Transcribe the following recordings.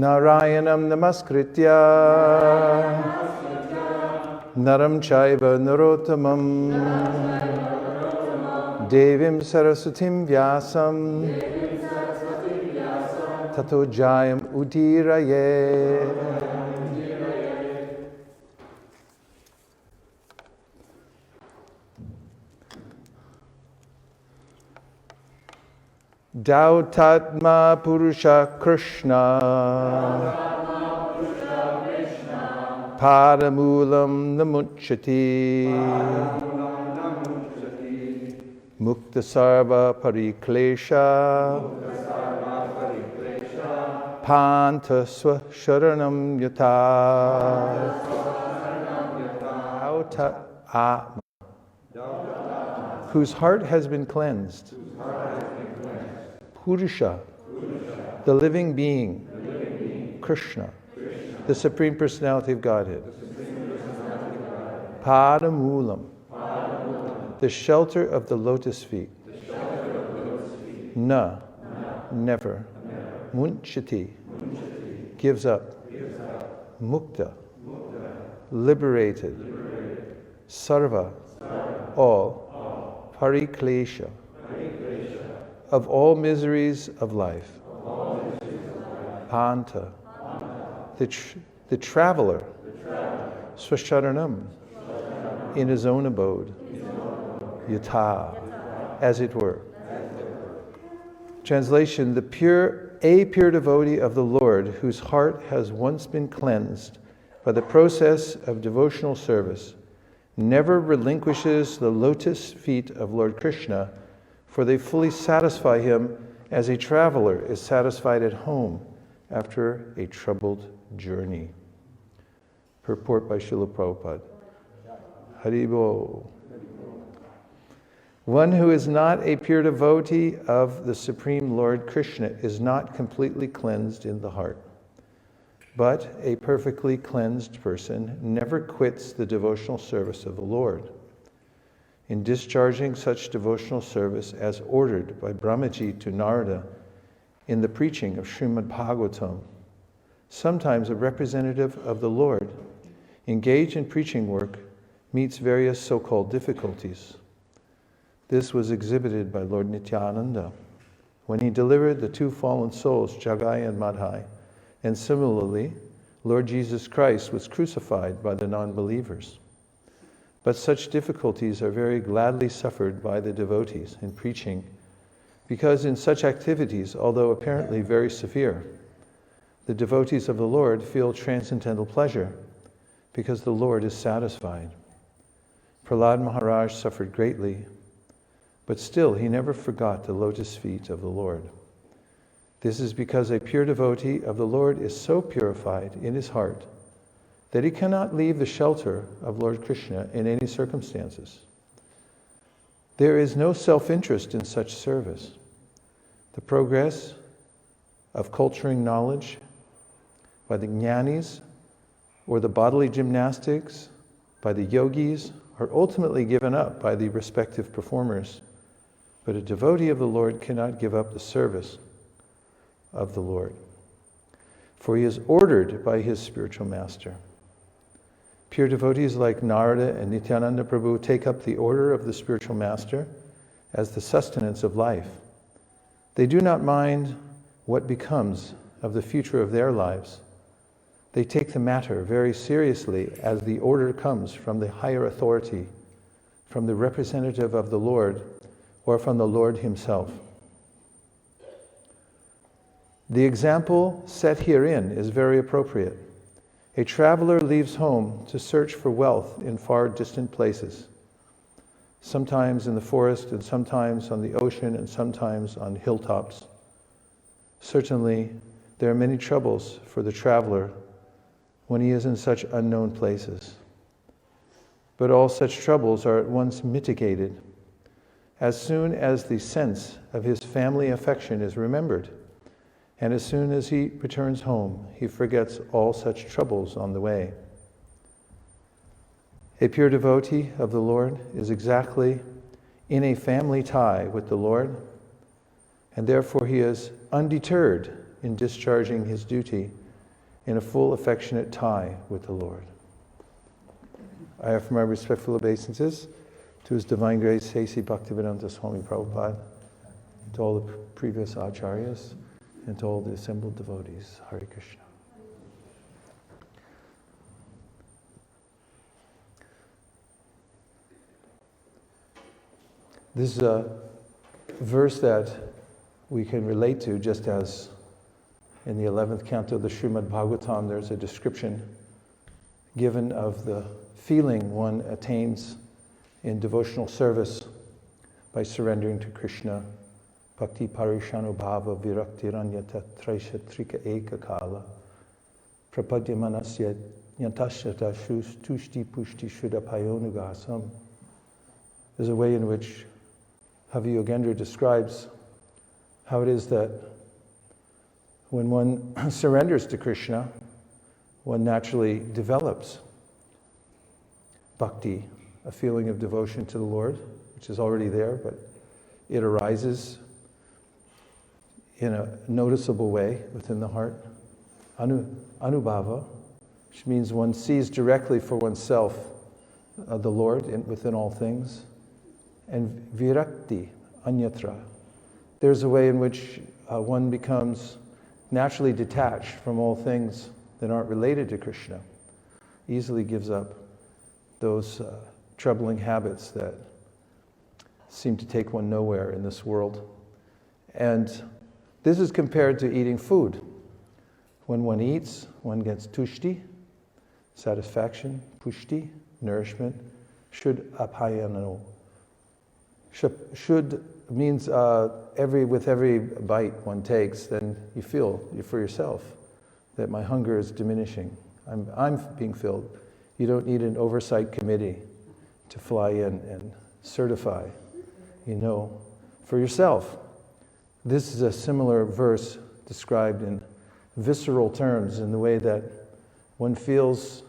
Narayanam namaskritya naram chaiva narottamam devim saraswatim vyasam tato jayam udiraye. Dautatma Purusha Krishna Padamulam Namuchati Mukta Sarva Pariklesha Panta Swasharanam Yata Dautatma, whose heart has been cleansed. Purusha, the living being, Krishna, the Supreme Personality of Godhead. Padamulam, the shelter of the lotus feet. Na, never. Munchati, gives up. Mukta, liberated. Sarva, all. Pariklesha, of all miseries of life. Panta, the traveler. Swasharanam, in his own abode. Yata, as it were. Translation: a pure devotee of the Lord, whose heart has once been cleansed by the process of devotional service, never relinquishes the lotus feet of Lord Krishna, for they fully satisfy him as a traveler is satisfied at home after a troubled journey. Purport by Srila Prabhupada. Haribo. One who is not a pure devotee of the Supreme Lord Krishna is not completely cleansed in the heart. But a perfectly cleansed person never quits the devotional service of the Lord. In discharging such devotional service as ordered by Brahmaji to Narada in the preaching of Srimad Bhagavatam, sometimes a representative of the Lord, engaged in preaching work, meets various so-called difficulties. This was exhibited by Lord Nityananda when he delivered the two fallen souls, Jagai and Madhai, and similarly, Lord Jesus Christ was crucified by the non-believers. But such difficulties are very gladly suffered by the devotees in preaching, because in such activities, although apparently very severe, the devotees of the Lord feel transcendental pleasure, because the Lord is satisfied. Prahlad Maharaj suffered greatly, but still he never forgot the lotus feet of the Lord. This is because a pure devotee of the Lord is so purified in his heart that he cannot leave the shelter of Lord Krishna in any circumstances. There is no self-interest in such service. The progress of culturing knowledge by the jnanis or the bodily gymnastics by the yogis are ultimately given up by the respective performers. But a devotee of the Lord cannot give up the service of the Lord, for he is ordered by his spiritual master. Pure devotees like Narada and Nityananda Prabhu take up the order of the spiritual master as the sustenance of life. They do not mind what becomes of the future of their lives. They take the matter very seriously as the order comes from the higher authority, from the representative of the Lord, or from the Lord himself. The example set herein is very appropriate. A traveler leaves home to search for wealth in far distant places, sometimes in the forest and sometimes on the ocean and sometimes on hilltops. Certainly, there are many troubles for the traveler when he is in such unknown places. But all such troubles are at once mitigated as soon as the sense of his family affection is remembered. And as soon as he returns home, he forgets all such troubles on the way. A pure devotee of the Lord is exactly in a family tie with the Lord, and therefore he is undeterred in discharging his duty in a full affectionate tie with the Lord. I offer my respectful obeisances to His Divine Grace, A.C. Bhaktivedanta Swami Prabhupada, to all the previous acharyas, and to all the assembled devotees. Hare Krishna. This is a verse that we can relate to, just as in the 11th canto of the Srimad Bhagavatam, there's a description given of the feeling one attains in devotional service by surrendering to Krishna. Bhakti parishano bhava viraktiranyata traishatrika eka kala prapadya manasya yantashyata tushti pushti shuddhapayonugasam. There's a way in which Bhakti Yogendra describes how it is that when one surrenders to Krishna, one naturally develops bhakti, a feeling of devotion to the Lord, which is already there, but it arises in a noticeable way within the heart. Anubhava, which means one sees directly for oneself the Lord within all things. And virakti, anyatra. There's a way in which one becomes naturally detached from all things that aren't related to Krishna, easily gives up those troubling habits that seem to take one nowhere in this world. And this is compared to eating food. When one eats, one gets tushti, satisfaction, pushti, nourishment, should apayano. Should means with every bite one takes, then you feel for yourself that my hunger is diminishing. I'm being filled. You don't need an oversight committee to fly in and certify. You know for yourself. This is a similar verse described in visceral terms, in the way that one feels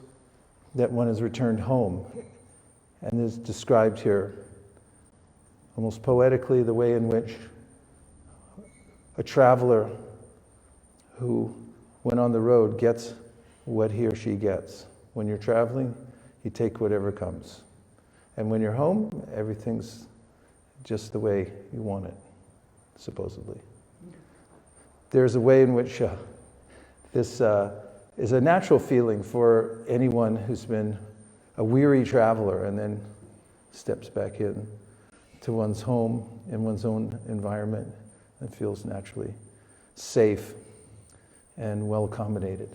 that one has returned home, and is described here almost poetically, the way in which a traveler who, when on the road, gets what he or she gets. When you're traveling, you take whatever comes. And when you're home, everything's just the way you want it, supposedly. There's a way in which this is a natural feeling for anyone who's been a weary traveler and then steps back in to one's home in one's own environment and feels naturally safe and well accommodated.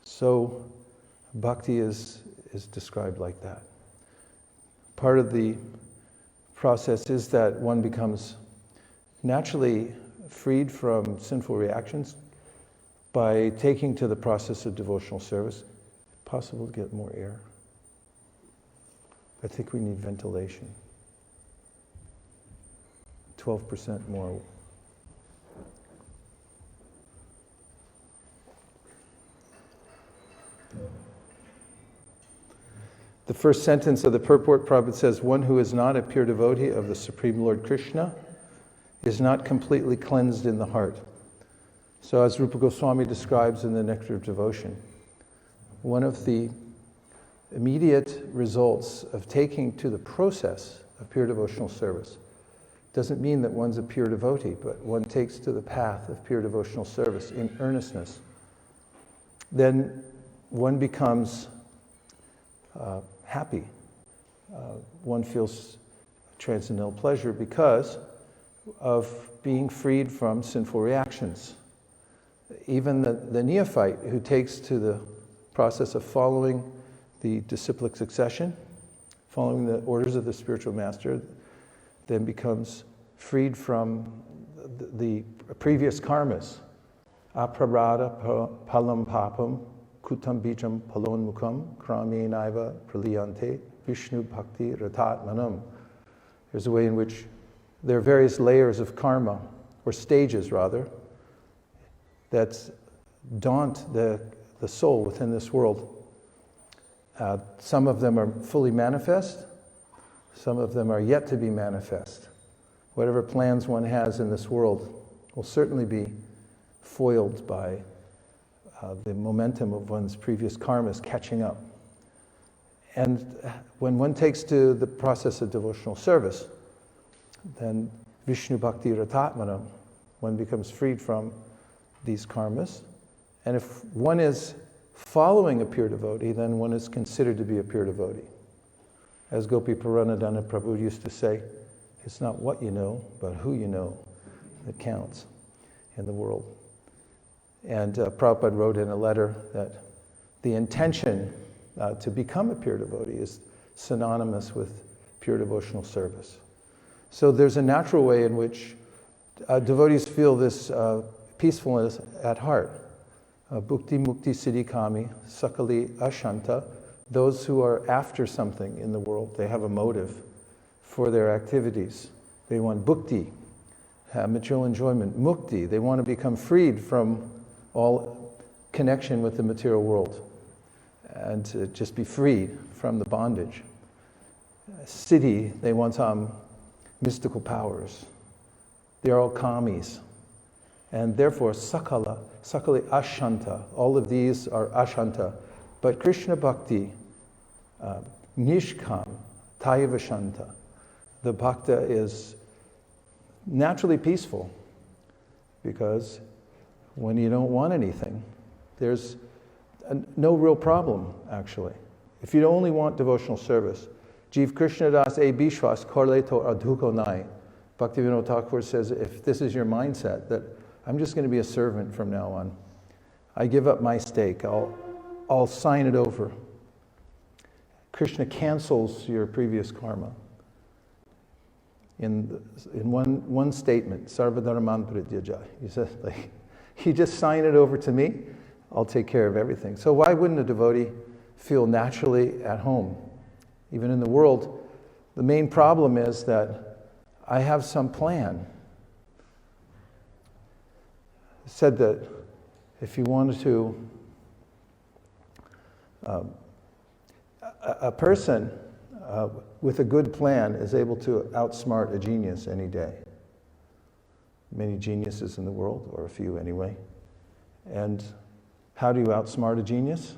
So bhakti is described like that. Part of the process is that one becomes naturally freed from sinful reactions by taking to the process of devotional service. Possible to get more air? I think we need ventilation. 12% more. The first sentence of the purport, Prabhupada says, one who is not a pure devotee of the Supreme Lord Krishna is not completely cleansed in the heart. So as Rupa Goswami describes in the Nectar of Devotion, one of the immediate results of taking to the process of pure devotional service doesn't mean that one's a pure devotee, but one takes to the path of pure devotional service in earnestness. Then one becomes happy. One feels transcendental pleasure because of being freed from sinful reactions. Even the neophyte who takes to the process of following the disciplic succession, following the orders of the spiritual master, then becomes freed from the previous karmas. Aprarada palam papam kutam bijam palon mukam krame naiva praliyante vishnu bhakti ratatmanam. There's a way in which there are various layers of karma, or stages rather, that daunt the soul within this world. Some of them are fully manifest, some of them are yet to be manifest. Whatever plans one has in this world will certainly be foiled by the momentum of one's previous karma is catching up. And when one takes to the process of devotional service, then Vishnu Bhakti Ratatmanam, one becomes freed from these karmas. And if one is following a pure devotee, then one is considered to be a pure devotee. As Gopi Puranadana Prabhu used to say, it's not what you know, but who you know that counts in the world. And Prabhupada wrote in a letter that the intention to become a pure devotee is synonymous with pure devotional service. So there's a natural way in which devotees feel this peacefulness at heart. Bhukti mukti siddhi kami, sakali ashanta, those who are after something in the world, they have a motive for their activities. They want bhukti, material enjoyment, mukti, they want to become freed from all connection with the material world and to just be freed from the bondage. Siddhi, they want some mystical powers. They're all kamis. And therefore, sakali ashanta, all of these are ashanta. But Krishna Bhakti, nishkam, taivashanta, the bhakta is naturally peaceful because when you don't want anything, there's no real problem, actually. If you only want devotional service, Jiv Krishna Das e Bishwas korle to adhuko nai. Bhaktivinoda Thakur says, if this is your mindset, that I'm just going to be a servant from now on. I give up my stake. I'll sign it over. Krishna cancels your previous karma. In one statement, Sarvadharman Prityaja. He says, you just sign it over to me, I'll take care of everything. So why wouldn't a devotee feel naturally at home? Even in the world, the main problem is that I have some plan. It said that if you wanted to, a person with a good plan is able to outsmart a genius any day. Many geniuses in the world, or a few anyway. And how do you outsmart a genius?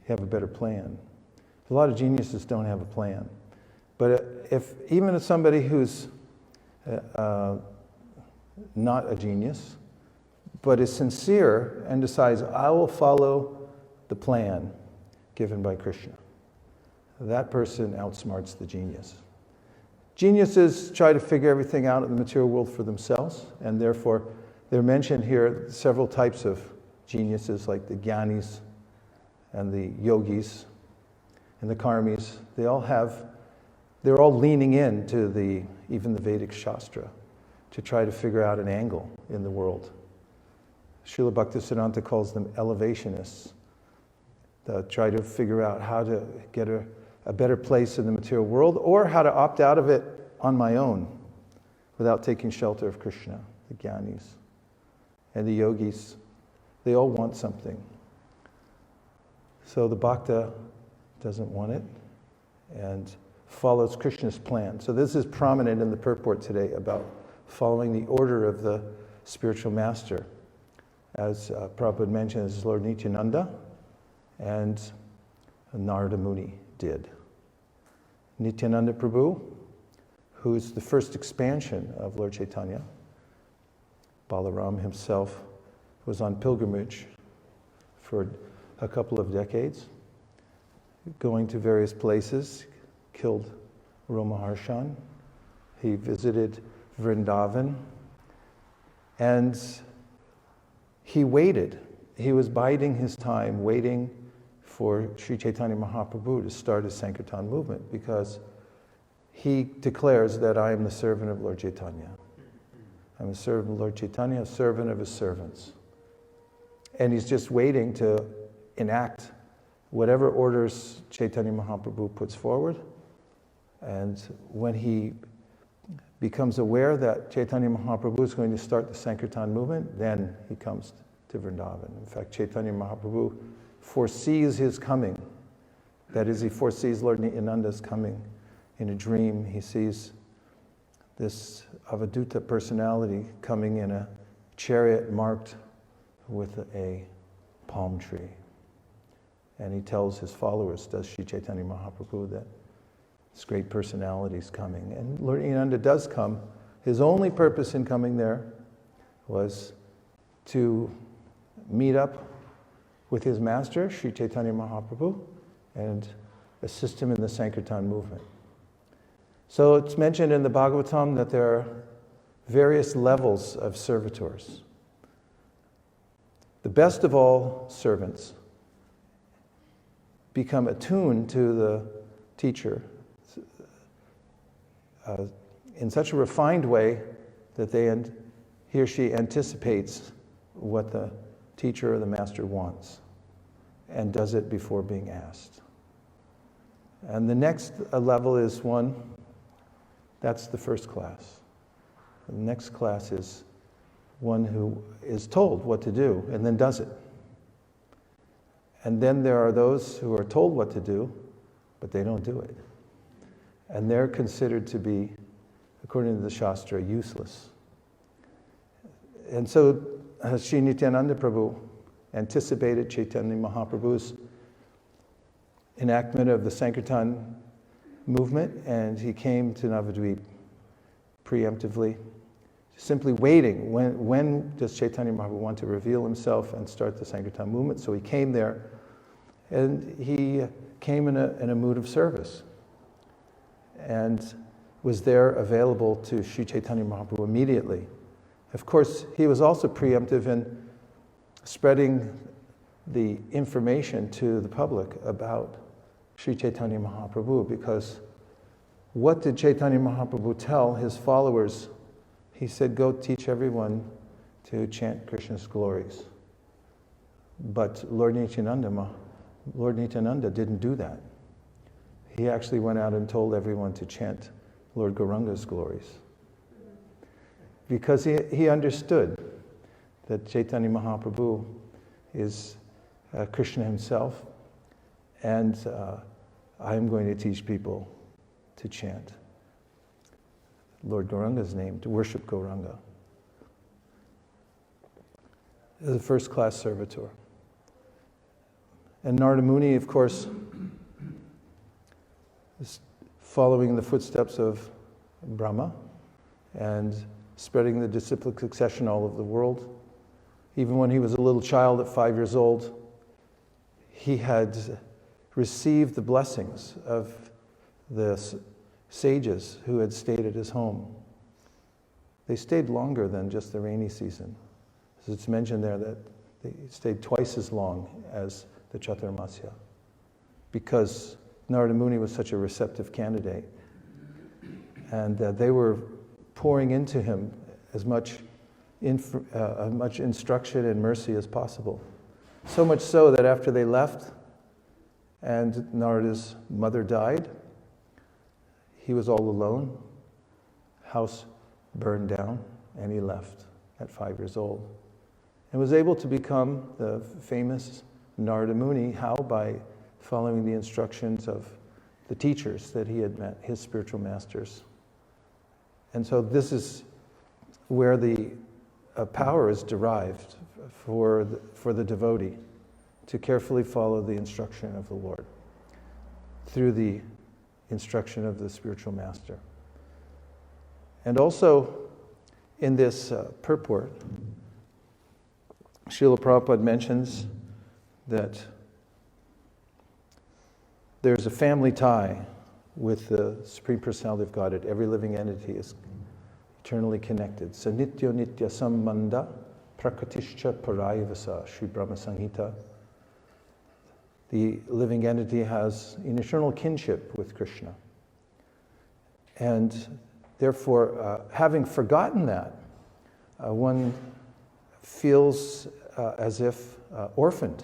You have a better plan. A lot of geniuses don't have a plan. But even if somebody who's not a genius, but is sincere and decides, I will follow the plan given by Krishna, that person outsmarts the genius. Geniuses try to figure everything out in the material world for themselves, and therefore they're mentioned here several types of geniuses, like the jnanis and the yogis and the karmis. They're all leaning into even the Vedic Shastra to try to figure out an angle in the world. Srila Bhaktisiddhanta calls them elevationists, that try to figure out how to get a better place in the material world, or how to opt out of it on my own without taking shelter of Krishna. The jnanis and the yogis, they all want something. So the bhakta doesn't want it and follows Krishna's plan. So this is prominent in the purport today about following the order of the spiritual master. As Prabhupada mentioned, this is Lord Nityananda and Narada Muni did. Nityananda Prabhu, who is the first expansion of Lord Chaitanya, Balaram himself was on pilgrimage for a couple of decades, going to various places, killed Romaharshan. He visited Vrindavan, and he waited. He was biding his time, waiting for Sri Chaitanya Mahaprabhu to start his Sankirtan movement, because he declares that I am the servant of Lord Chaitanya. I'm a servant of Lord Chaitanya, a servant of his servants. And he's just waiting to enact whatever orders Chaitanya Mahaprabhu puts forward. And when he becomes aware that Chaitanya Mahaprabhu is going to start the Sankirtan movement, then he comes to Vrindavan. In fact, Chaitanya Mahaprabhu foresees his coming. That is, he foresees Lord Nityananda's coming in a dream. He sees this Avaduta personality coming in a chariot marked with a palm tree. And he tells his followers, does Sri Chaitanya Mahaprabhu, that this great personality is coming. And Lord Nityananda does come. His only purpose in coming there was to meet up with his master, Sri Chaitanya Mahaprabhu, and assist him in the Sankirtan movement. So it's mentioned in the Bhagavatam that there are various levels of servitors. The best of all servants become attuned to the teacher in such a refined way that he or she anticipates what the teacher or the master wants and does it before being asked. And the next level is one, that's the first class. The next class is one who is told what to do and then does it. And then there are those who are told what to do, but they don't do it. And they're considered to be, according to the Shastra, useless. And so Sri Nityananda Prabhu anticipated Chaitanya Mahaprabhu's enactment of the Sankirtan movement, and he came to Navadvip preemptively, simply waiting. When does Chaitanya Mahaprabhu want to reveal himself and start the Sankirtan movement? So he came there, and he came in a mood of service, and was there available to Sri Chaitanya Mahaprabhu immediately. Of course, he was also preemptive in spreading the information to the public about Sri Chaitanya Mahaprabhu, because what did Chaitanya Mahaprabhu tell his followers? He said, go teach everyone to chant Krishna's glories. But Lord Nityananda didn't do that. He actually went out and told everyone to chant Lord Gauranga's glories. Because he understood that Chaitanya Mahaprabhu is Krishna himself, and I'm going to teach people to chant Lord Gauranga's name, to worship Gauranga. The first class servitor. And Narada Muni, of course, is following the footsteps of Brahma and spreading the disciplic succession all over the world. Even when he was a little child at 5 years old, he had received the blessings of the sages who had stayed at his home. They stayed longer than just the rainy season. As it's mentioned there that they stayed twice as long as the Chaturmasya, because Narada Muni was such a receptive candidate. And they were pouring into him as much instruction and mercy as possible. So much so that after they left and Narada's mother died, he was all alone, house burned down, and he left at 5 years old. And was able to become the famous Narada Muni. How? By following the instructions of the teachers that he had met, his spiritual masters. And so this is where the power is derived for the devotee to carefully follow the instruction of the Lord through the instruction of the spiritual master. And also in this purport, Srila Prabhupada mentions that there's a family tie with the Supreme Personality of Godhead. Every living entity is eternally connected. Sanityo nitya sambandha prakatishcha parayavasa, Sri Brahma Samhita. The living entity has an eternal kinship with Krishna. And therefore, having forgotten that, one feels as if orphaned.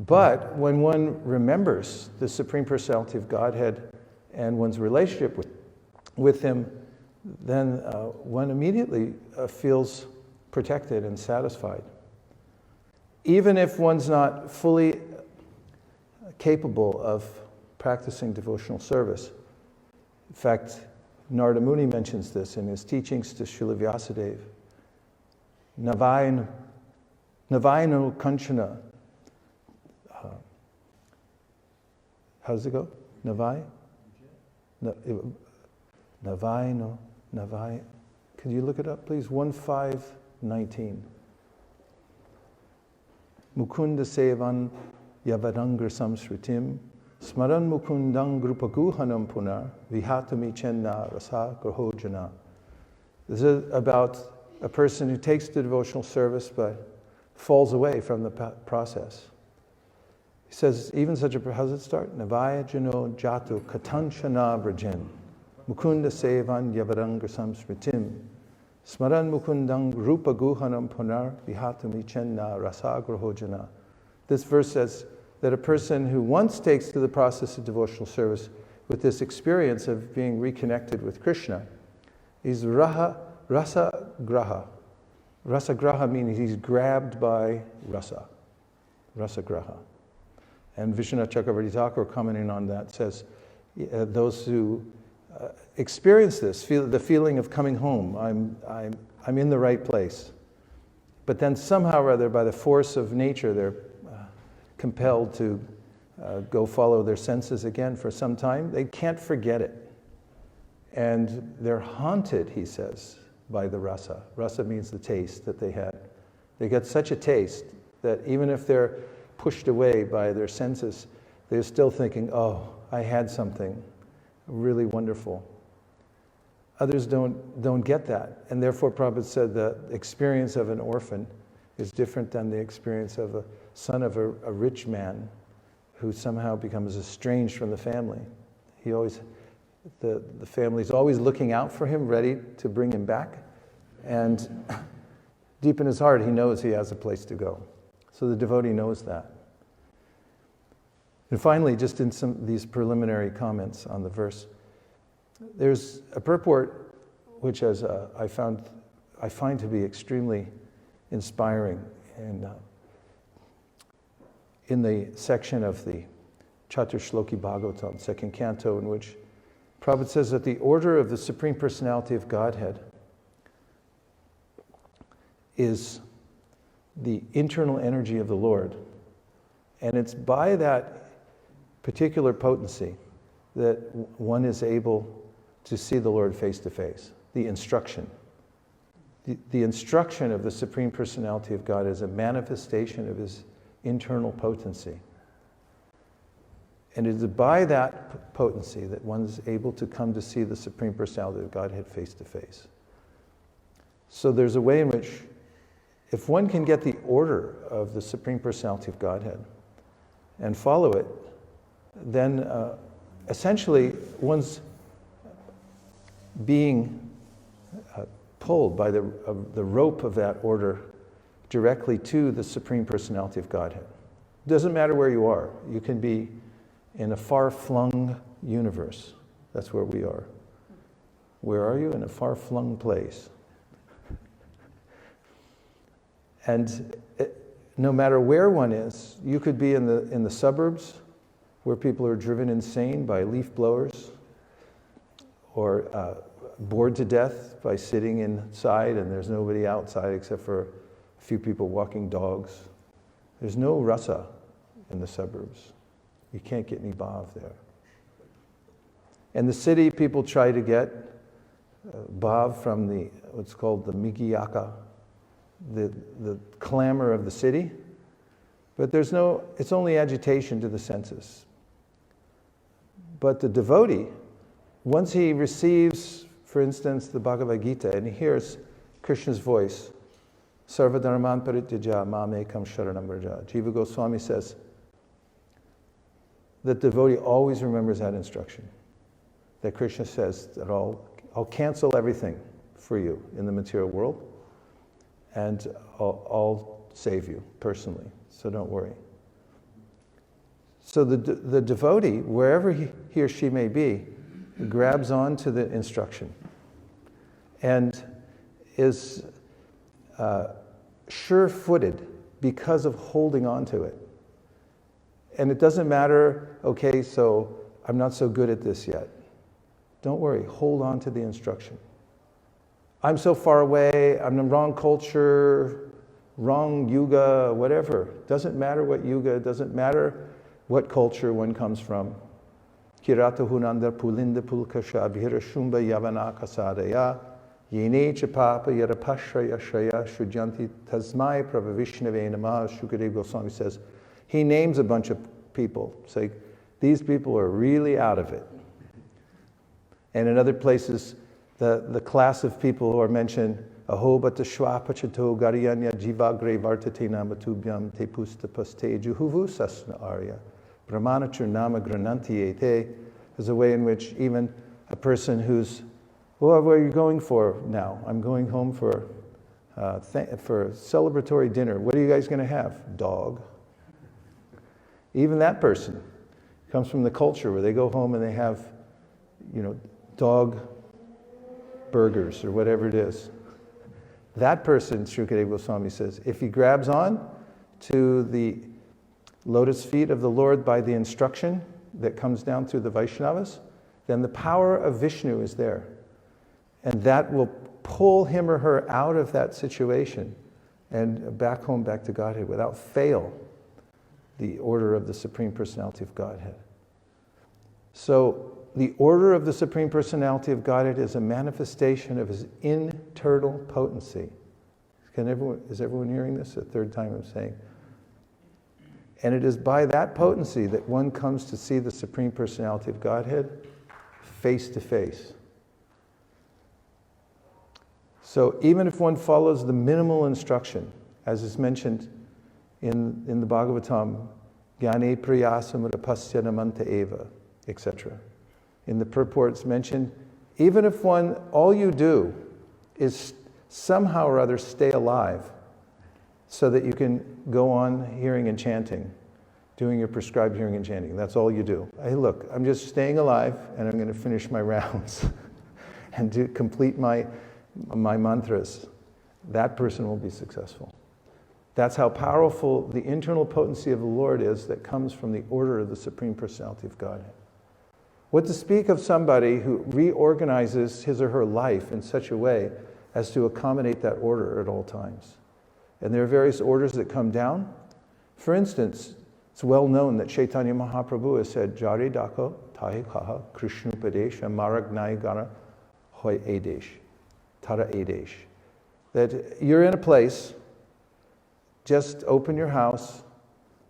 But when one remembers the Supreme Personality of Godhead and one's relationship with Him, then one immediately feels protected and satisfied. Even if one's not fully capable of practicing devotional service. In fact, Narada Muni mentions this in his teachings to Srila Vyasadeva. Navayan Navaino Kanchana. How does it go? Navai? Navaino, Navai. Can you look it up, please? 1519. Mukunda Sevan Yavadangra Samsritim Smaran Mukundang Grupaguhanam Punar Vihatami Chenna Rasa Grahojana. This is about a person who takes the devotional service but falls away from the process. He says, even such a, how does it start? Navaya Jano Jatu Katanchana Brajan Mukunda Sevan Yavadangra Samsritim Smaran Mukundang Rupa Guhanam Punar Vihatami Chenna Rasagrahojana. This verse says that a person who once takes to the process of devotional service with this experience of being reconnected with Krishna is rasa graha. Rasa graha meaning he's grabbed by rasa. Rasa graha. And Vishwanath Chakravarti Thakur, commenting on that, says those who experience this, feel the feeling of coming home. I'm in the right place. But then somehow or other, by the force of nature, they're compelled to go follow their senses again for some time. They can't forget it. And they're haunted, he says, by the rasa. Rasa means the taste that they had. They get such a taste that even if they're pushed away by their senses, they're still thinking, oh, I had something really wonderful. Others don't get that. And therefore, Prabhupada said the experience of an orphan is different than the experience of a son of a rich man who somehow becomes estranged from the family. The family's always looking out for him, ready to bring him back. And deep in his heart, he knows he has a place to go. So the devotee knows that. And finally, just in some of these preliminary comments on the verse, there's a purport which I find to be extremely inspiring. And in the section of the Chaturshloki Bhagavatam, second canto, in which Prabhupada says that the order of the Supreme Personality of Godhead is the internal energy of the Lord. And it's by that particular potency that one is able to see the Lord face to face. The instruction. The instruction of the Supreme Personality of God is a manifestation of his internal potency. And it is by that potency that one is able to come to see the Supreme Personality of Godhead face to face. So there's a way in which, if one can get the order of the Supreme Personality of Godhead and follow it, then essentially one's being pulled by the rope of that order directly to the Supreme Personality of Godhead. It doesn't matter where you are. You can be in a far-flung universe. That's where we are. Where are you? In a far-flung place. And no matter where one is, you could be in the suburbs where people are driven insane by leaf blowers, or bored to death by sitting inside and there's nobody outside except for a few people walking dogs. There's no rasa in the suburbs. You can't get any bhav there. In the city, people try to get bhav from what's called the migiyaka, the clamor of the city, but it's only agitation to the senses. But the devotee, once he receives, for instance, the Bhagavad Gita, and he hears Krishna's voice, Sarva dharman parityaja mamekam sharanam vraja. Jiva Goswami says that the devotee always remembers that instruction. That Krishna says that I'll cancel everything for you in the material world, and I'll save you personally, so don't worry. So the devotee, wherever he or she may be, grabs on to the instruction and is sure-footed because of holding on to it. And it doesn't matter, okay, so I'm not so good at this yet. Don't worry, hold on to the instruction. I'm so far away, I'm in the wrong culture, wrong yuga, whatever. Doesn't matter what yuga, doesn't matter what culture one comes from. Kirata hunanda pulinda pulkasha abhira shumba yavana kasadaya yene chapapa yarapashraya shraya shudyanti tasmai prabhavishnave namah. Shukadeva Goswami says, he names a bunch of people. Say, these people are really out of it. And in other places, the class of people who are mentioned, aho bata shwapachato gariyanya jivagre vartate namatubhyam te pusta paste juhuvu sasna arya. Brahmanachur nama grananti ete is a way in which even a person who's, well, where are you going for now? I'm going home for celebratory dinner. What are you guys going to have? Dog. Even that person comes from the culture where they go home and they have, dog burgers or whatever it is. That person, Shukadeva Goswami says, if he grabs on to the lotus feet of the Lord by the instruction that comes down through the Vaishnavas, then the power of Vishnu is there. And that will pull him or her out of that situation and back home, back to Godhead without fail, the order of the Supreme Personality of Godhead. So the order of the Supreme Personality of Godhead is a manifestation of his internal potency. Is everyone hearing this? The third time I'm saying. And it is by that potency that one comes to see the Supreme Personality of Godhead face to face. So even if one follows the minimal instruction, as is mentioned in the Bhagavatam, Jnane priyasam rapasya namanta eva, etc. In the purports mentioned, even if all you do is somehow or other stay alive, so that you can go on hearing and chanting, doing your prescribed hearing and chanting. That's all you do. Hey, look, I'm just staying alive, and I'm going to finish my rounds and complete my mantras. That person will be successful. That's how powerful the internal potency of the Lord is that comes from the order of the Supreme Personality of Godhead. What to speak of somebody who reorganizes his or her life in such a way as to accommodate that order at all times. And there are various orders that come down. For instance, it's well known that Chaitanya Mahaprabhu has said, Jari Dako Tahi Kaha Krishnupadesh Amaragnai Gana Hoy Edesh, Tara Edesh. That you're in a place, just open your house,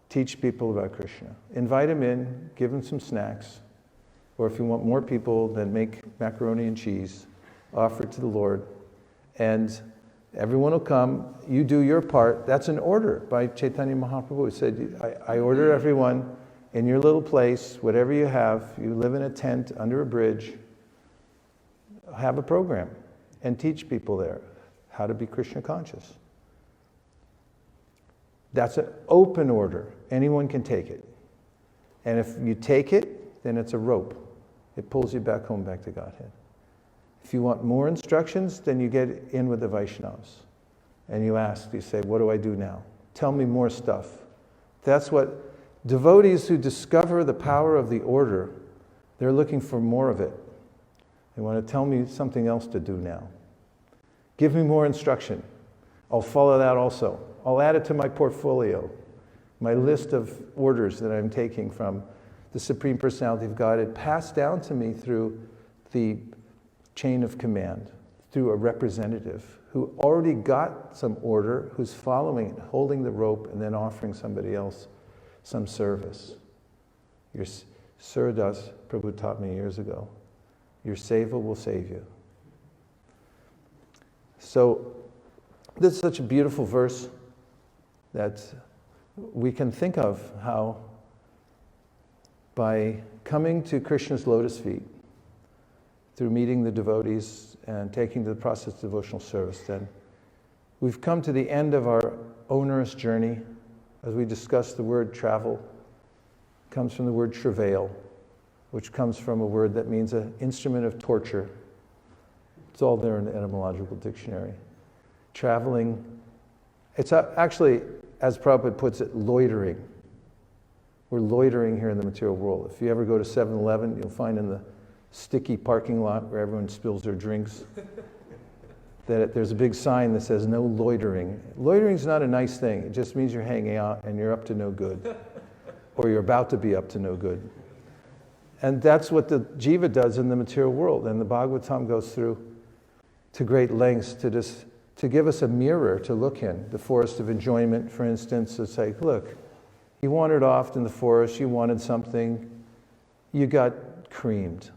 teach people about Krishna. Invite them in, give them some snacks, or if you want more people, then make macaroni and cheese, offer it to the Lord, and everyone will come, you do your part. That's an order by Chaitanya Mahaprabhu. He said, I order everyone in your little place, whatever you have, you live in a tent under a bridge, have a program and teach people there how to be Krishna conscious. That's an open order. Anyone can take it. And if you take it, then it's a rope. It pulls you back home, back to Godhead. If you want more instructions, then you get in with the Vaishnavas. And you ask, you say, what do I do now? Tell me more stuff. That's what devotees who discover the power of the order, they're looking for more of it. They want to tell me something else to do now. Give me more instruction. I'll follow that also. I'll add it to my portfolio, my list of orders that I'm taking from the Supreme Personality of Godhead, passed down to me through the chain of command, through a representative who already got some order, who's following it, holding the rope, and then offering somebody else some service. Your Suradas, Prabhu taught me years ago, your seva will save you. So this is such a beautiful verse that we can think of how by coming to Krishna's lotus feet, through meeting the devotees and taking to the process of devotional service, then we've come to the end of our onerous journey. As we discussed, the word travel comes from the word travail, which comes from a word that means an instrument of torture. It's all there in the etymological dictionary. Traveling, it's actually, as Prabhupada puts it, loitering. We're loitering here in the material world. If you ever go to 7-Eleven, you'll find in the sticky parking lot where everyone spills their drinks, that there's a big sign that says no loitering. Loitering's not a nice thing. It just means you're hanging out and you're up to no good. Or you're about to be up to no good. And that's what the jiva does in the material world. And the Bhagavatam goes through to great lengths to give us a mirror to look in. The forest of enjoyment, for instance, it's like, look, you wandered off in the forest, you wanted something, you got creamed.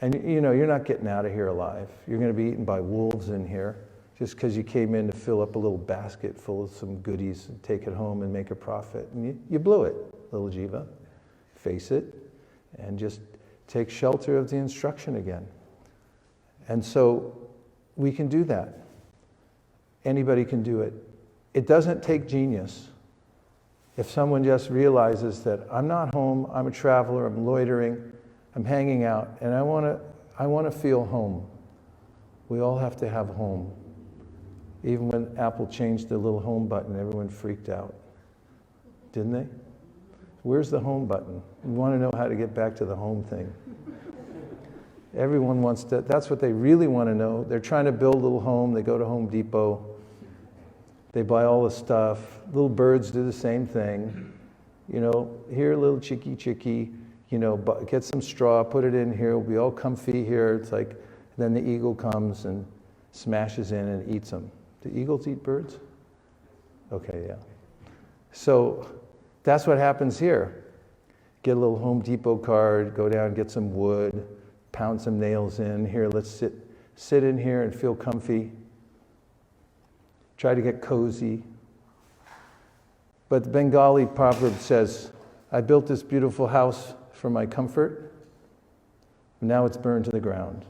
And you're not getting out of here alive. You're going to be eaten by wolves in here just because you came in to fill up a little basket full of some goodies and take it home and make a profit. And you blew it, little jiva. Face it and just take shelter of the instruction again. And so we can do that. Anybody can do it. It doesn't take genius. If someone just realizes that I'm not home, I'm a traveler, I'm loitering, I'm hanging out, and I want to feel home. We all have to have home. Even when Apple changed the little home button, everyone freaked out. Didn't they? Where's the home button? We want to know how to get back to the home thing. Everyone wants to, that's what they really want to know. They're trying to build a little home. They go to Home Depot. They buy all the stuff. Little birds do the same thing. Here, little chickie, get some straw, put it in here, we'll be all comfy here. It's like, then the eagle comes and smashes in and eats them. Do eagles eat birds? Okay, yeah. So that's what happens here. Get a little Home Depot card, go down, get some wood, pound some nails in. Here, let's sit in here and feel comfy. Try to get cozy. But the Bengali proverb says, I built this beautiful house for my comfort. Now it's burned to the ground.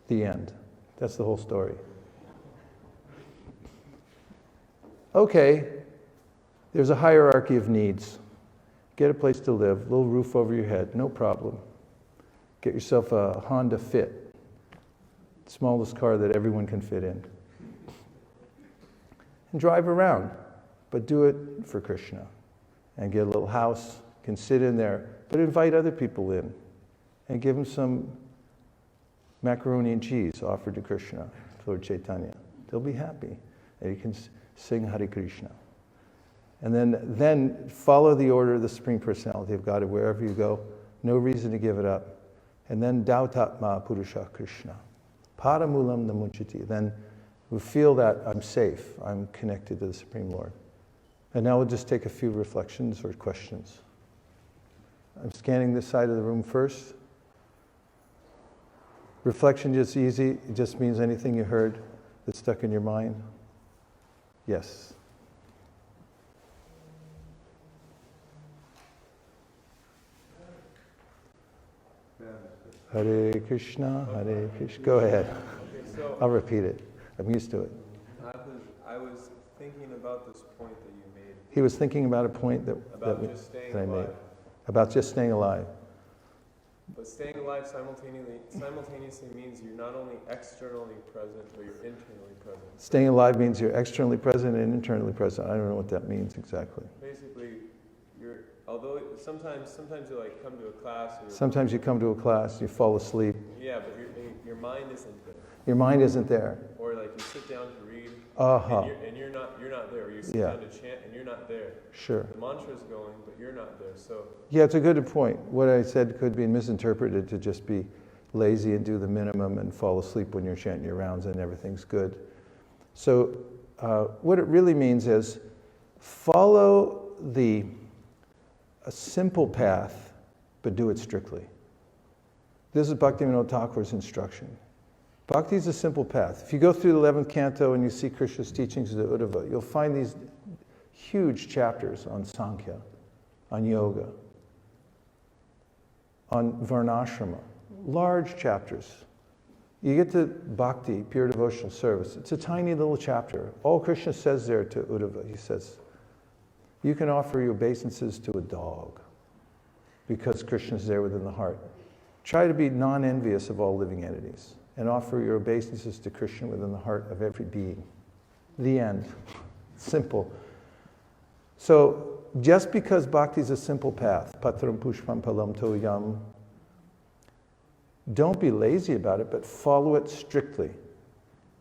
The end. That's the whole story. Okay, there's a hierarchy of needs. Get a place to live, a little roof over your head, no problem. Get yourself a Honda Fit, smallest car that everyone can fit in. And drive around, but do it for Krishna. And get a little house, can sit in there, but invite other people in and give them some macaroni and cheese offered to Krishna, Lord Chaitanya. They'll be happy. And you can sing Hare Krishna. And then follow the order of the Supreme Personality of God wherever you go. No reason to give it up. And then Dautatma Purusha Krishna. Paramulam Namunchati. Then we feel that I'm safe. I'm connected to the Supreme Lord. And now we'll just take a few reflections or questions. I'm scanning this side of the room first. Reflection just easy. It just means anything you heard that's stuck in your mind. Yes. Hare Krishna, Hare Krishna. Go ahead. Okay, so I'll repeat it. I'm used to it. I was thinking about this point that you made. He was thinking about a point that I made. About just staying alive. But staying alive simultaneously means you're not only externally present, but you're internally present. Staying alive means you're externally present and internally present. I don't know what that means exactly. Basically, although sometimes you like come to a class. Sometimes you come to a class, you fall asleep. Yeah, but your mind isn't there. Your mind isn't there. Or like you sit down to read, and you're not there. Or you sit down to chant, and you're not there. Sure. The mantra's going, but you're not there. So yeah, it's a good point. What I said could be misinterpreted to just be lazy and do the minimum and fall asleep when you're chanting your rounds and everything's good. So what it really means is follow a simple path, but do it strictly. This is Bhaktivinoda Thakur's instruction. Bhakti is a simple path. If you go through the 11th canto and you see Krishna's teachings of the Uddhava, you'll find these huge chapters on Sankhya, on yoga, on Varnashrama, large chapters. You get to Bhakti, pure devotional service. It's a tiny little chapter. All Krishna says there to Uddhava, he says, you can offer your obeisances to a dog because Krishna's there within the heart. Try to be non-envious of all living entities and offer your obeisances to Krishna within the heart of every being. The end. Simple. So just because bhakti is a simple path, patram pushpam palam toyam, don't be lazy about it, but follow it strictly.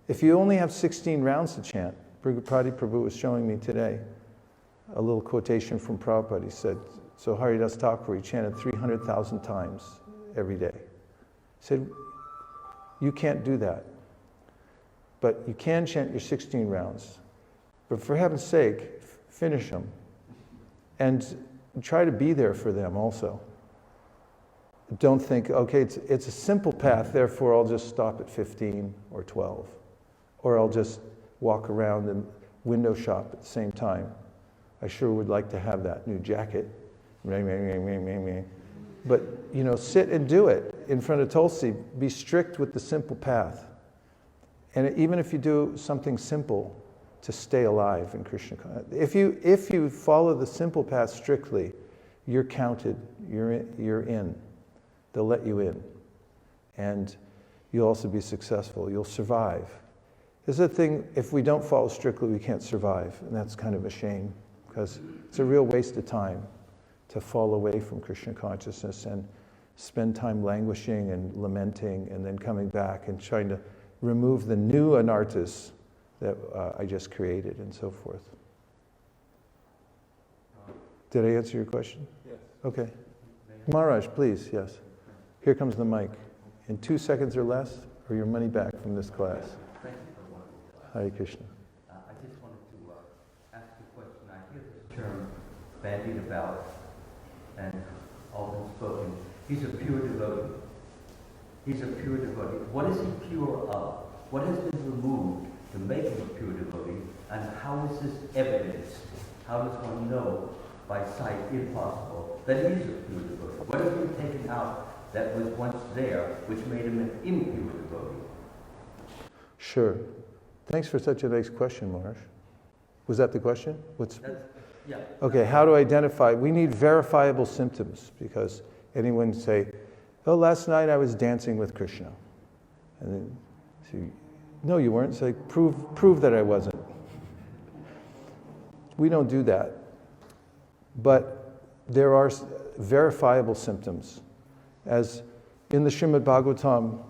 If you only have 16 rounds to chant, Prabhupada Prabhu was showing me today a little quotation from Prabhupada. He said, so Haridas Thakur, he chanted 300,000 times every day. He said, you can't do that. But you can chant your 16 rounds. But for heaven's sake, finish them. And try to be there for them also. Don't think, okay, it's a simple path, therefore I'll just stop at 15 or 12. Or I'll just walk around and window shop at the same time. I sure would like to have that new jacket. But, sit and do it in front of Tulsi. Be strict with the simple path. And even if you do something simple to stay alive in Krishna, if you follow the simple path strictly, you're counted, you're in. They'll let you in. And you'll also be successful. You'll survive. This is a thing, if we don't follow strictly, we can't survive. And that's kind of a shame, because it's a real waste of time to fall away from Krishna consciousness and spend time languishing and lamenting and then coming back and trying to remove the new anarthas that I just created and so forth. Did I answer your question? Yes. Okay. Maharaj, please, yes. Here comes the mic. In 2 seconds or less, or your money back from this class. Thank you for one. Hare Krishna. I just wanted to ask a question. I hear this term bandied about and often spoken. He's a pure devotee. He's a pure devotee. What is he pure of? What has been removed to make him a pure devotee? And how is this evidenced? How does one know by sight, if possible, that he is a pure devotee? What has been taken out that was once there, which made him an impure devotee? Sure. Thanks for such a nice question, Maharaj. Was that the question? Yeah. Okay, how to identify? We need verifiable symptoms, because anyone say, oh, last night I was dancing with Krishna. And then, no, you weren't. Say, prove that I wasn't. We don't do that. But there are verifiable symptoms. As in the Srimad Bhagavatam,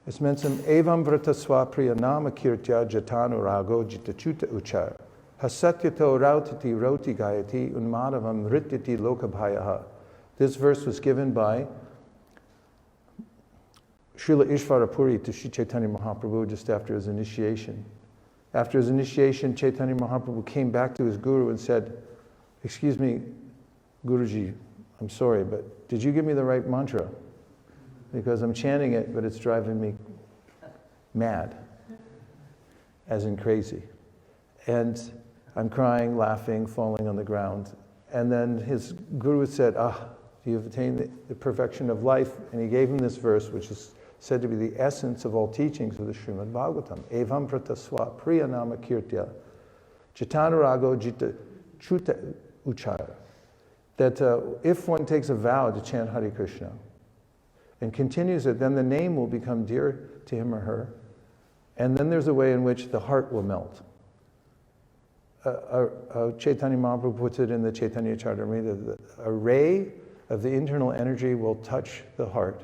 it's mentioned, Evam vrata swapriya nama kirtya jatanu rago jitachuta uchar. Hasatyato rautiti roti gayati unmadavam rityati lokabhayaha. This verse was given by Srila Ishvarapuri to Sri Chaitanya Mahaprabhu just after his initiation. After his initiation, Chaitanya Mahaprabhu came back to his guru and said, excuse me, Guruji, I'm sorry, but did you give me the right mantra? Because I'm chanting it, but it's driving me mad, as in crazy. And I'm crying, laughing, falling on the ground. And then his guru said, you've attained the perfection of life. And he gave him this verse, which is said to be the essence of all teachings of the Srimad Bhagavatam. Evam prataswa priya nama kirtya chitanarago jita chuta uchara. That if one takes a vow to chant Hare Krishna and continues it, then the name will become dear to him or her. And then there's a way in which the heart will melt. Chaitanya Mahaprabhu puts it in the Chaitanya Charitamrita, a ray of the internal energy will touch the heart,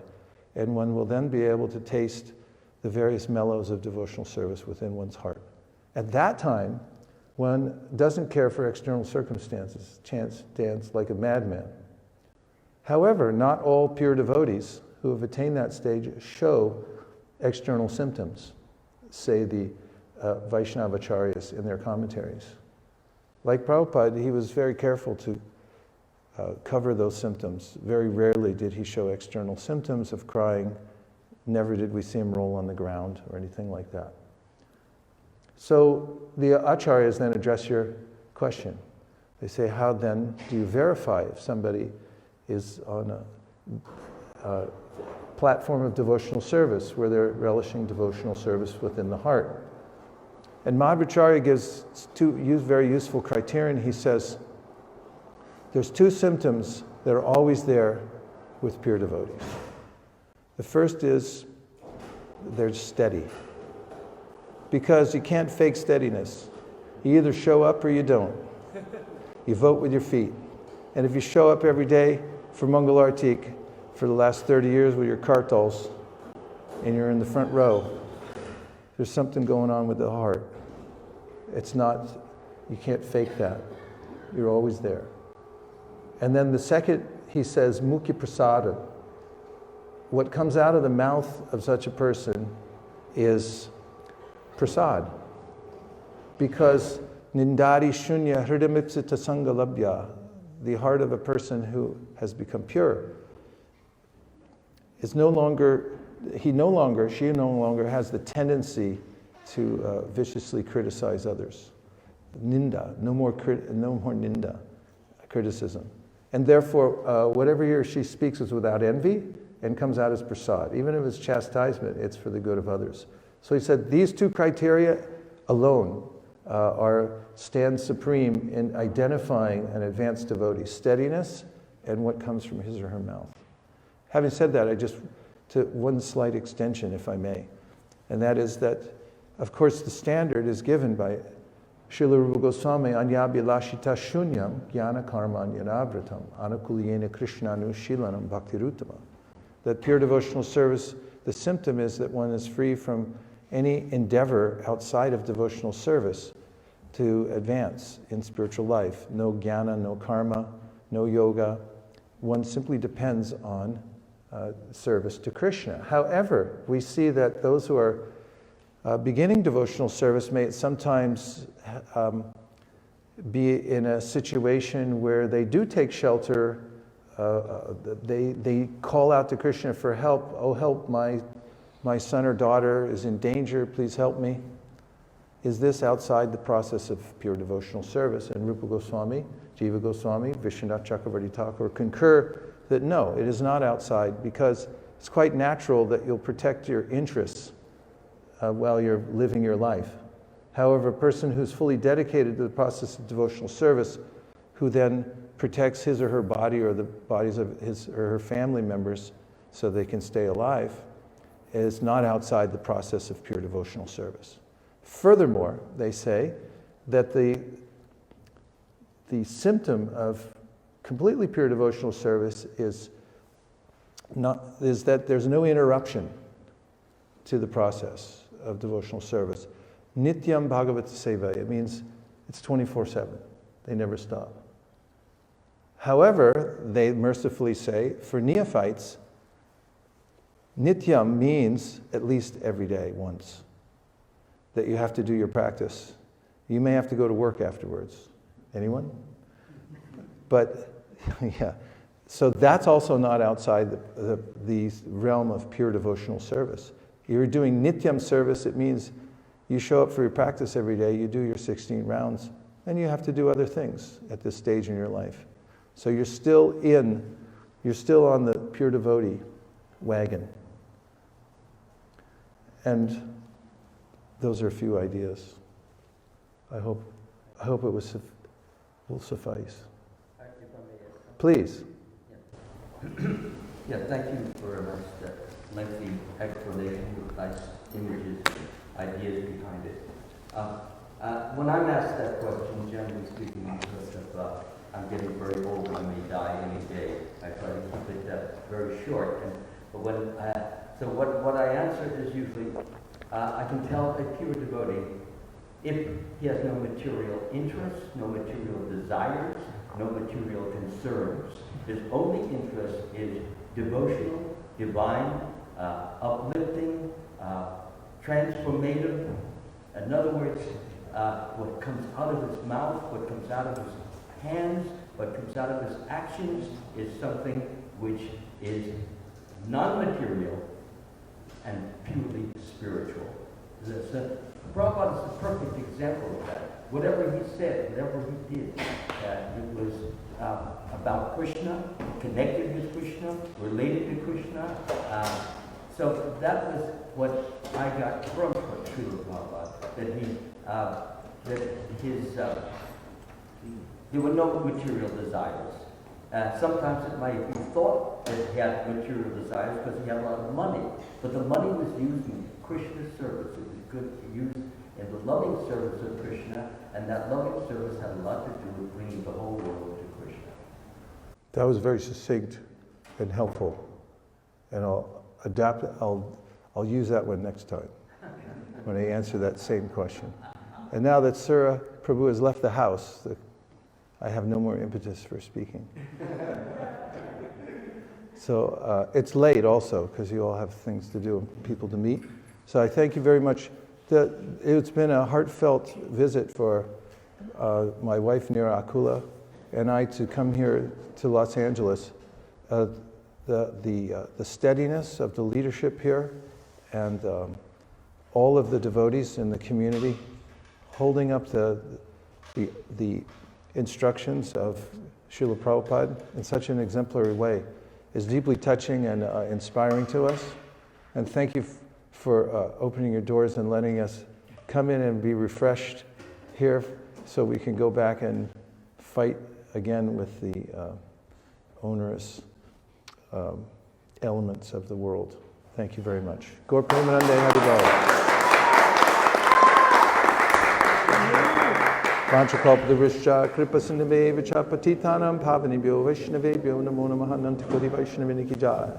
and one will then be able to taste the various mellows of devotional service within one's heart. At that time, one doesn't care for external circumstances, chants, dance like a madman. However, not all pure devotees who have attained that stage show external symptoms, say the Vaishnavacharyas in their commentaries. Like Prabhupada, he was very careful to cover those symptoms. Very rarely did he show external symptoms of crying. Never did we see him roll on the ground or anything like that. So the acharyas then address your question. They say, how then do you verify if somebody is on a platform of devotional service where they're relishing devotional service within the heart? And Madhvacharya gives two very useful criterion. He says, there's two symptoms that are always there with pure devotees. The first is they're steady. Because you can't fake steadiness. You either show up or you don't. You vote with your feet. And if you show up every day for Mangal Artik for the last 30 years with your kartals, and you're in the front row, There's something going on with the heart. It's not, you can't fake that. You're always there. And then the second, he says, mukhi prasada. What comes out of the mouth of such a person is prasad. Because nindari shunya hridamipsita sangalabhya, the heart of a person who has become pure, is she no longer has the tendency to viciously criticize others. Ninda, no more ninda, criticism. And therefore, whatever he or she speaks is without envy and comes out as prasad. Even if it's chastisement, it's for the good of others. So he said these two criteria alone stand supreme in identifying an advanced devotee: steadiness and what comes from his or her mouth. Having said that, to one slight extension, if I may, and that is that, of course, the standard is given by Srila Rupa Goswami, anyabhilashita shunyam jnana karmanyanavratam anukuliyena krishnanu shilanam bhaktirutama. That pure devotional service, the symptom is that one is free from any endeavor outside of devotional service to advance in spiritual life. No jnana, no karma, no yoga. One simply depends on service to Krishna. However, we see that those who are beginning devotional service may sometimes be in a situation where they do take shelter. They call out to Krishna for help. Oh, help, my son or daughter is in danger, please help me. Is this outside the process of pure devotional service? And Rupa Goswami, Jiva Goswami, Vishwanath Chakravarti Thakur concur that no, it is not outside, because it's quite natural that you'll protect your interests while you're living your life. However, a person who's fully dedicated to the process of devotional service, who then protects his or her body or the bodies of his or her family members so they can stay alive, is not outside the process of pure devotional service. Furthermore, they say that the symptom of completely pure devotional service is that there's no interruption to the process of devotional service. Nityam Bhagavata Seva, it means it's 24/7. They never stop. However, they mercifully say, for neophytes, Nityam means at least every day, once, that you have to do your practice. You may have to go to work afterwards. Anyone? But, yeah. So that's also not outside the realm of pure devotional service. You're doing Nityam service, it means you show up for your practice every day, you do your 16 rounds, and you have to do other things at this stage in your life. So you're still on the pure devotee wagon. And those are a few ideas. I hope it will suffice. Please. Yeah, thank you for a nice, lengthy explanation with nice images and ideas behind it. When I'm asked that question, generally speaking, because of I'm getting very old, I may die any day, I try to keep it very short. So what I answer is usually, I can tell a pure devotee if he has no material interests, no material desires, no material concerns. His only interest is devotional, divine, uplifting, transformative. In other words, what comes out of his mouth, what comes out of his hands, what comes out of his actions is something which is non-material and purely spiritual. Prabhupada is a perfect example of that. Whatever he said, whatever he did, it was about Krishna, connected with Krishna, related to Krishna. So that was what I got from Srila Prabhupada, there were no material desires. Sometimes it might be thought that he had material desires because he had a lot of money, but the money was used in Krishna's service. It was good used in the loving service of Krishna, and that loving service had a lot to do with bringing the whole world to Krishna. That was very succinct and helpful, and I'll use that one next time. when I answer that same question. And now that Sura Prabhu has left the house, I have no more impetus for speaking. So it's late also, because you all have things to do, people to meet. So I thank you very much. It's been a heartfelt visit for my wife, Nira Akula, and I to come here to Los Angeles. The steadiness of the leadership here and all of the devotees in the community holding up the instructions of Srila Prabhupada in such an exemplary way is deeply touching and inspiring to us. And thank you for opening your doors and letting us come in and be refreshed here so we can go back and fight again with the onerous elements of the world. Thank you very much. Gaur Premanande Haribol. Vanchakalpadavrischa kripasindave vichapatitanam pavanibhyo vaishnavebhyo namo namaha nantakodi vaishnavini ki jai.